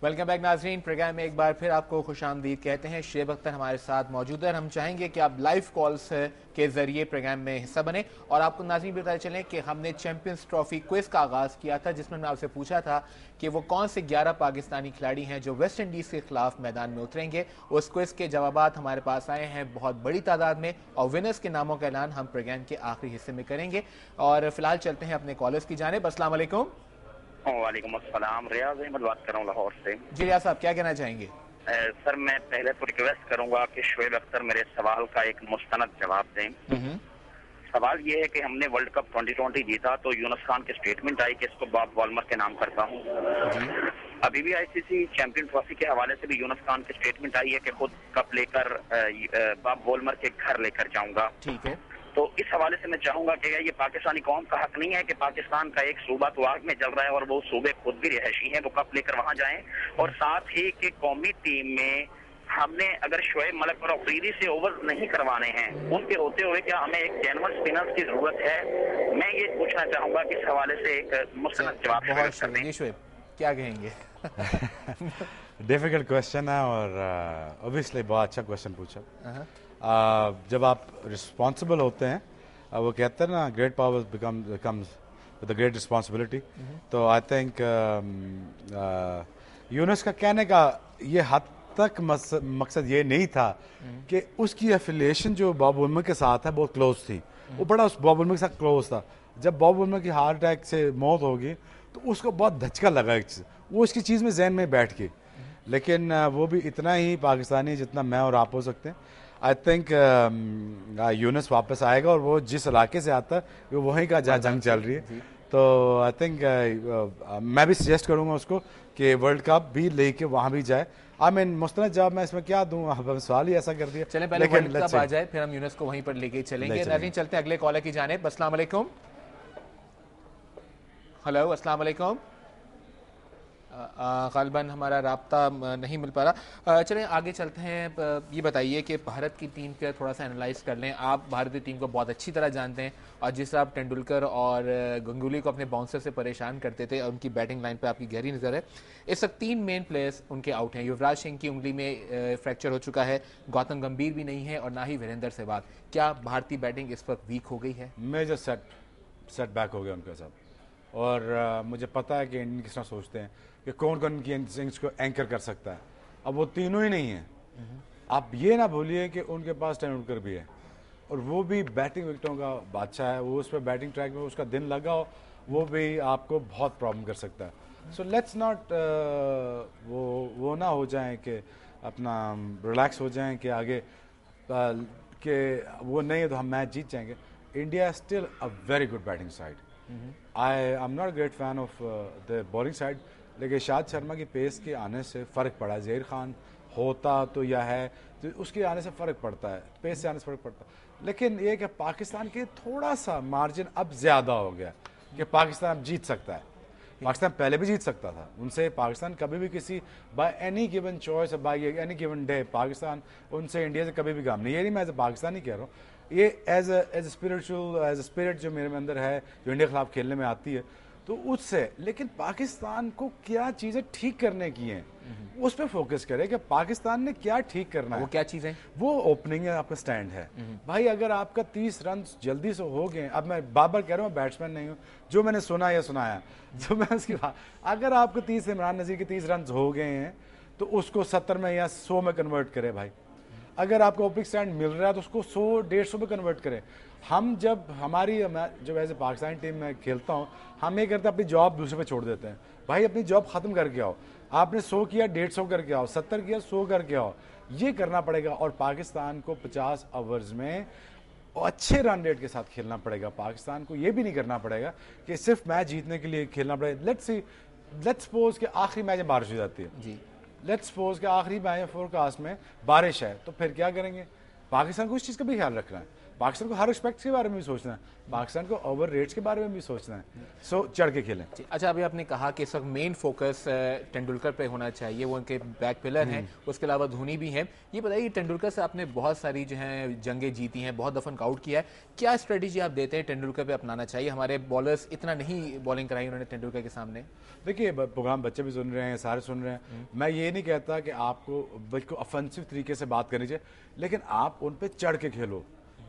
Welcome back नाजरीन। Programme में एक बार फिर आपको खुशामदीद कहते हैं। शेब अख्तर हमारे साथ मौजूद है। हम चाहेंगे कि आप लाइव कॉल्स के जरिए प्रोग्राम में हिस्सा बने और आपको नाजरीन बताते चलें कि हमने चैंपियंस ट्रॉफी क्विज का आगाज़ किया था, जिसमें मैं आपसे पूछा था कि वो कौन से 11 पाकिस्तानी खिलाड़ी हैं जो वेस्ट इंडीज़ के खिलाफ मैदान में उतरेंगे। उस क्विज के जवाब हमारे पास आए हैं बहुत बड़ी तादाद में और विनर्स के नामों का ऐलान हम प्रोग्राम के आखिरी हिस्से में करेंगे। और फिलहाल चलते हैं अपने कॉलर्स की जानिब। अस्सलाम वालेकुम। वालेकुम अस्सलाम। रियाज अहमद बात कर रहा हूँ लाहौर से। जी रियाज साहब, क्या कहना चाहेंगे? सर, मैं पहले तो रिक्वेस्ट करूंगा कि शोएब अख्तर मेरे सवाल का एक मुस्तनद जवाब दें। सवाल ये है कि हमने वर्ल्ड कप 2020 जीता तो यूनुस खान की स्टेटमेंट आई कि इसको बॉब वॉल्मर के नाम करता हूँ। अभी भी आईसीसी चैंपियन ट्रॉफी के हवाले से भी यूनुस खान की स्टेटमेंट आई है कि खुद कप लेकर बॉब वॉल्मर के घर लेकर जाऊंगा। ठीक है, तो इस हवाले से मैं चाहूंगा कि ये पाकिस्तानी कौम का हक नहीं है कि पाकिस्तान का एक सूबा तो आग में जल रहा है और वो सूबे खुद भी रिहायशी हैं, वो कप लेकर वहां जाएं। और साथ ही कि कौमी टीम में हमने अगर शोएब मलिक और अफरीदी से ओवर नहीं करवाने हैं, उनके होते हुए क्या हमें एक जेन्युइन स्पिनर की जरूरत है? मैं ये पूछना चाहूंगा कि इस हवाले से एक मुस्तनद जवाब कर दें। शोएब क्या कहेंगे? डिफिकल्ट क्वेश्चन है और ऑब्वियसली बहुत अच्छा क्वेश्चन पूछा। जब आप रिस्पॉन्सिबल होते हैं, वो कहते हैं ना, great power becomes with great responsibility. तो आई थिंक यूनुस का कहने का ये हद तक मकसद ये नहीं था कि उसकी एफिलिएशन जो बॉब वुलमर के साथ है बहुत क्लोज थी। वो बड़ा उस बॉब वुलमर के साथ क्लोज था। जब बॉब वुलमर की हार्ट अटैक से मौत होगी तो उसको बहुत धचका लगा, वो इसकी चीज़ में जहन में बैठ गई। लेकिन वो भी इतना ही पाकिस्तानी जितना मैं और आप हो सकते हैं। आई थिंक यूनुस वापस आएगा और वो जिस इलाके से आता है वो वहीं का जहाँ जंग चल रही है। तो आई थिंक मैं भी सजेस्ट करूँगा उसको कि वर्ल्ड कप भी लेके वहाँ भी जाए। आई मीन मुस्तनद जवाब मैं इसमें क्या दूँ, अब सवाल ही ऐसा कर दिया। चलें पहले वर्ल्ड कप आ जाए फिर हम यूनुस को वहीं पर लेके चलेंगे। नाज़रीन चलते हैं अगले कॉलर की जानिब। अस्सलाम वालेकुम। हेलो, अस्सलाम वालेकुम। ग़ालिबन हमारा राब्ता नहीं मिल पा रहा। चलें आगे चलते हैं। ये बताइए कि भारत की टीम का थोड़ा सा एनालाइज कर लें। आप भारतीय टीम को बहुत अच्छी तरह जानते हैं और जिस तरह आप तेंदुलकर और गंगुली को अपने बाउंसर से परेशान करते थे और उनकी बैटिंग लाइन पे आपकी गहरी नज़र है। इस वक्त 3 मेन प्लेयर्स उनके आउट हैं। युवराज सिंह की उंगली में फ्रैक्चर हो चुका है, गौतम गंभीर भी नहीं है और ना ही वीरेंद्र सहवाग। क्या भारतीय बैटिंग इस वक्त वीक हो गई है? मेजर सेटबैक हो गया उनके साथ। और मुझे पता है कि इंडियन किस तरह सोचते हैं कि कौन कौन उनकी इनिंग्स को एंकर कर सकता है। अब वो तीनों ही नहीं हैं। आप ये ना भूलिए कि उनके पास तेंदुलकर भी है और वो भी बैटिंग विकेटों का बादशाह है। वो उस पर बैटिंग ट्रैक में उसका दिन लगा हो, वो भी आपको बहुत प्रॉब्लम कर सकता है। सो लेट्स नॉट वो ना हो जाएं कि अपना रिलैक्स हो जाएं कि आगे कि वो नहीं है तो हम मैच जीत जाएंगे। India still a very good batting side. I am not great fan of the bowling side, लेकिन शाद शर्मा की पेस के आने से फ़र्क पड़ा। ज़हीर खान होता तो यह है तो उसके आने से फ़र्क पड़ता है, पेस से आने से फ़र्क पड़ता है। लेकिन ये कि पाकिस्तान के थोड़ा सा मार्जिन अब ज़्यादा हो गया कि पाकिस्तान अब जीत सकता है। पाकिस्तान पहले भी जीत सकता था उनसे। पाकिस्तान कभी भी किसी by any given choice by any given day Pakistan उनसे इंडिया से कभी भी काम नहीं। ये नहीं मैं एज ए पाकिस्तानी कह रहा हूँ, ये as a spiritual as a spirit जो मेरे अंदर है, जो इंडिया के खिलाफ खेलने में आती है, तो उससे। लेकिन पाकिस्तान को क्या चीज़ें ठीक करने की हैं उस पर फोकस करें कि पाकिस्तान ने क्या ठीक करना है। वो क्या चीज़ें? वो ओपनिंग है, आपका स्टैंड है। भाई अगर आपका 30 रन जल्दी से हो गए, अब मैं बार कह रहा हूँ बैट्समैन नहीं हूँ, जो मैंने सुना या सुनाया जो मैं उसकी बात, अगर आपको 30 इमरान नज़ीर के 30 रन हो गए हैं तो उसको 70 में या 100 में कन्वर्ट करें भाई। अगर आपको ओपनिंग स्टैंड मिल रहा है तो उसको 100-150 में कन्वर्ट करें। हम जब जब एज ए पाकिस्तानी टीम में खेलता हूँ, हम ये करते हैं अपनी जॉब दूसरे पे छोड़ देते हैं। भाई अपनी जॉब ख़त्म करके आओ। आपने 100 किया 150 करके आओ, 70 किया 100 करके आओ। ये करना पड़ेगा और पाकिस्तान को 50 ओवर्स में अच्छे रन रेट के साथ खेलना पड़ेगा। पाकिस्तान को ये भी नहीं करना पड़ेगा कि सिर्फ मैच जीतने के लिए खेलना पड़ेगा। लेट्स सपोज कि आखिरी मैच में बारिश हो जाती है जी। लेट्स सपोज कि आखिरी मैच फोरकास्ट में बारिश है, तो फिर क्या करेंगे? पाकिस्तान को इस चीज़ का भी ख्याल रखना है। पाकिस्तान को हर रिस्पेक्ट के बारे में भी सोचना है, पाकिस्तान को ओवर रेट्स के बारे में भी सोचना है। सो चढ़ के खेलें। अच्छा, अभी आपने कहा कि इस वक्त मेन फोकस तेंदुलकर पे होना चाहिए, वो उनके बैक पिलर हैं, उसके अलावा धोनी भी हैं। ये बताइए, तेंदुलकर से आपने बहुत सारी जो है जंगें जीती हैं, बहुत दफन आउट किया है, क्या स्ट्रेटेजी आप देते हैं तेंदुलकर पे अपनाना चाहिए? हमारे बॉलर्स इतना नहीं बॉलिंग कराई उन्होंने तेंदुलकर के सामने। देखिए, प्रोग्राम बच्चे भी सुन रहे हैं, सारे सुन रहे हैं, मैं ये नहीं कहता कि आपको बिल्कुल ऑफेंसिव तरीके से बात करनी चाहिए, लेकिन आप उन पे चढ़ के खेलो,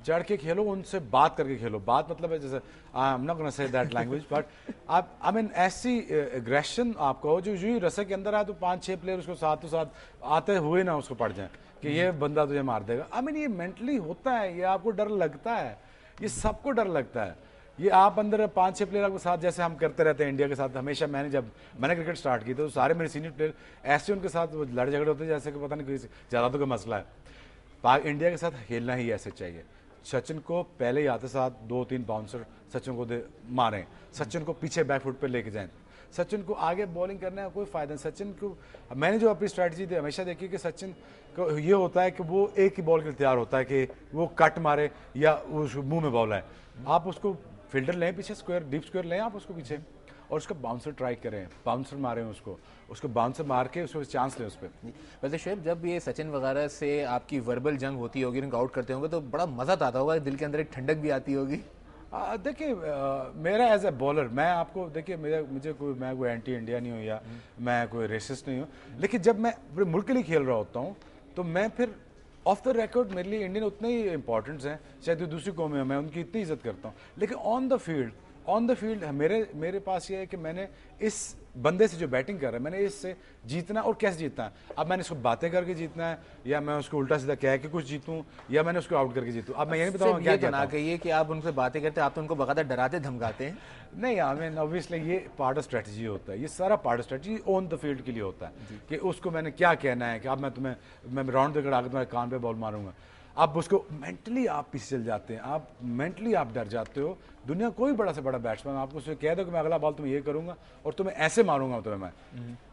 चढ़ के खेलो, उनसे बात करके खेलो। बात मतलब है जैसे I am not gonna say that language, but आप आई मीन ऐसी एग्रेशन आपको हो जो यूं रस्से के अंदर आए तो 5-6 प्लेयर उसको साथ आते हुए ना उसको पड़ जाए कि ये बंदा तुझे मार देगा। आई मीन ये मेंटली होता है, ये आपको डर लगता है, ये सबको डर लगता है। ये आप अंदर 5-6 प्लेयर आपके साथ, जैसे हम करते रहते हैं इंडिया के साथ हमेशा। जब मैंने क्रिकेट स्टार्ट की तो सारे मेरे सीनियर प्लेयर ऐसे उनके साथ लड़े झगड़े होते हैं जैसे कि पता नहीं कोई ज़्यादा तो कोई मसला है। इंडिया के साथ खेलना ही ऐसे चाहिए। सचिन को पहले ही आते साथ 2-3 बाउंसर सचिन को मारें, सचिन को पीछे बैकफुट पे लेके जाएं, सचिन को आगे बॉलिंग करने का कोई फायदा नहीं। सचिन को मैंने जो अपनी स्ट्रैटेजी हमेशा देखी कि सचिन को ये होता है कि वो एक ही बॉल के लिए तैयार होता है कि वो कट मारे या उस मुंह में बॉल आए। आप उसको फील्डर लें पीछे, स्क्वायर डीप स्क्वायर लें आप उसको पीछे और उसका बाउंसर ट्राई करें, बाउंसर मारें उसको बाउंसर मार के उसको चांस लें उस पर। वैसे शुएब, जब ये सचिन वगैरह से आपकी वर्बल जंग होती होगी, उनको आउट करते होंगे तो बड़ा मजा आता होगा, दिल के अंदर एक ठंडक भी आती होगी। देखिए, मेरा एज ए बॉलर, मैं आपको देखिए, मैं कोई एंटी इंडिया नहीं हूँ या मैं कोई रेसिस्ट नहीं हूँ, लेकिन जब मैं पूरे मुल्क के लिए खेल रहा होता हूँ तो मैं फिर ऑफ द रिकॉर्ड मेरे लिए इंडियन उतने ही इंपॉर्टेंट्स हैं, शायद दूसरी कौम में मैं उनकी इतनी इज्जत करता हूँ, लेकिन ऑन द फील्ड मेरे पास ये है कि मैंने इस बंदे से जो बैटिंग कर रहा है, मैंने इससे जीतना और कैसे जीतना है। अब मैंने इसको बातें करके जीतना है या मैं उसको उल्टा सीधा कह के कुछ जीतूं या मैंने उसको आउट करके जीतूं। अब मैं ये नहीं बताऊंगा क्या ना कहिए कि आप उनसे बातें करते हैं, आप तो उनको बकायदा डराते धमकाते हैं। नहीं, आई मीन ऑब्वियसली ये पार्ट ऑफ स्ट्रेटजी होता है, ये सारा part of strategy on the field के लिए होता है कि उसको मैंने क्या कहना है कि अब मैं राउंड देकर आगे तुम्हारे कान पे बॉल मारूंगा। आप उसको मेंटली आप पीछे चल जाते हैं, आप मेंटली आप डर जाते हो। दुनिया कोई बड़ा से बड़ा बैट्समैन आपको उससे कह दो कि मैं अगला बॉल तुम्हें ये करूंगा और तुम्हें ऐसे मारूंगा तुम्हें मैं,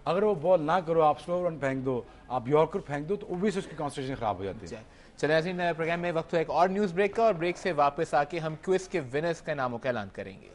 अगर वो बॉल ना करो, आप स्लो रन फेंक दो, आप यॉर्कर फेंक दो, तो ओब्वियसली उसकी कॉन्सेंट्रेशन खराब हो जाती है। चलिए नाज़रीन, प्रोग्राम में वक्त हो एक और न्यूज ब्रेक का, और ब्रेक से वापस आके हम क्विज के विनर्स के नामों का ऐलान करेंगे।